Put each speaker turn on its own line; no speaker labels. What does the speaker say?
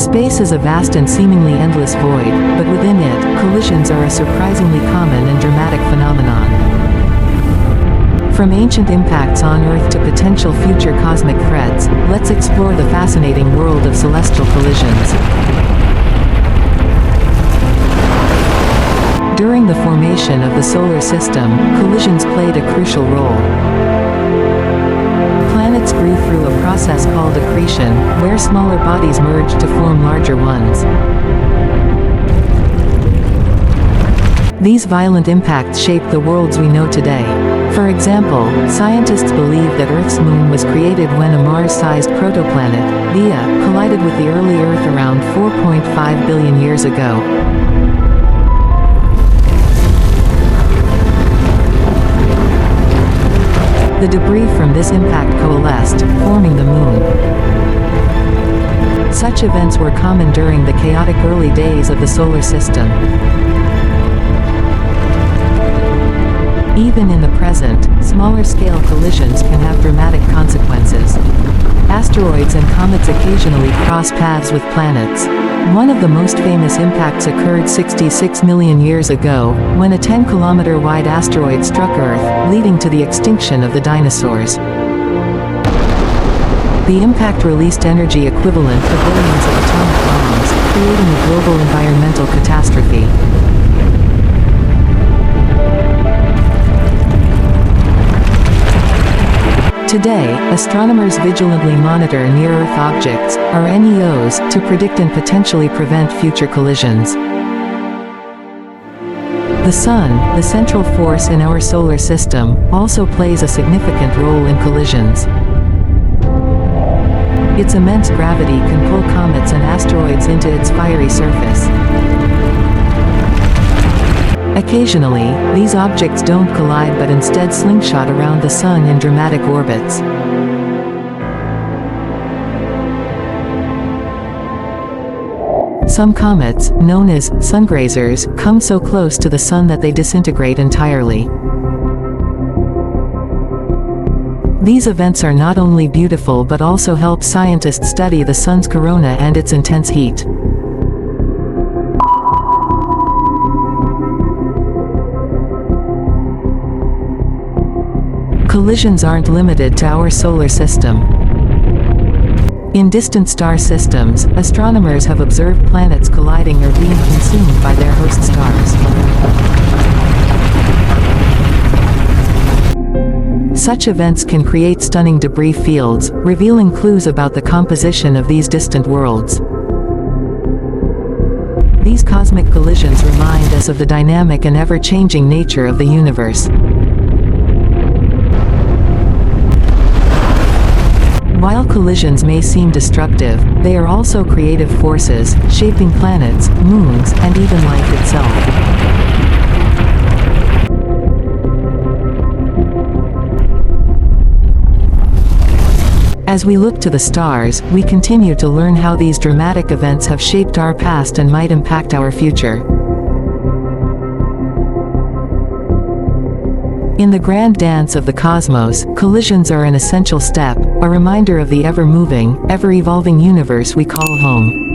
Space is a vast and seemingly endless void, but within it, collisions are a surprisingly common and dramatic phenomenon. From ancient impacts on Earth to potential future cosmic threats, let's explore the fascinating world of celestial collisions. During the formation of the solar system, collisions played a crucial role. Planets grew through a process called accretion, where smaller bodies merged to form larger ones. These violent impacts shaped the worlds we know today. For example, scientists believe that Earth's moon was created when a Mars-sized protoplanet, Theia, collided with the early Earth around 4.5 billion years ago. The debris from this impact coalesced, forming the moon. Such events were common during the chaotic early days of the solar system. Even in the present, smaller-scale collisions can have dramatic consequences. Asteroids and comets occasionally cross paths with planets. One of the most famous impacts occurred 66 million years ago, when a 10-kilometer-wide asteroid struck Earth, leading to the extinction of the dinosaurs. The impact released energy equivalent to billions of atomic bombs, creating a global environmental catastrophe. Today, astronomers vigilantly monitor near-Earth objects, or NEOs, to predict and potentially prevent future collisions. The Sun, the central force in our solar system, also plays a significant role in collisions. Its immense gravity can pull comets and asteroids into its fiery surface. Occasionally, these objects don't collide but instead slingshot around the Sun in dramatic orbits. Some comets, known as sungrazers, come so close to the Sun that they disintegrate entirely. These events are not only beautiful but also help scientists study the Sun's corona and its intense heat. Collisions aren't limited to our solar system. In distant star systems, astronomers have observed planets colliding or being consumed by their host stars. Such events can create stunning debris fields, revealing clues about the composition of these distant worlds. These cosmic collisions remind us of the dynamic and ever-changing nature of the universe. While collisions may seem destructive, they are also creative forces, shaping planets, moons, and even life itself. As we look to the stars, we continue to learn how these dramatic events have shaped our past and might impact our future. In the grand dance of the cosmos, collisions are an essential step, a reminder of the ever-moving, ever-evolving universe we call home.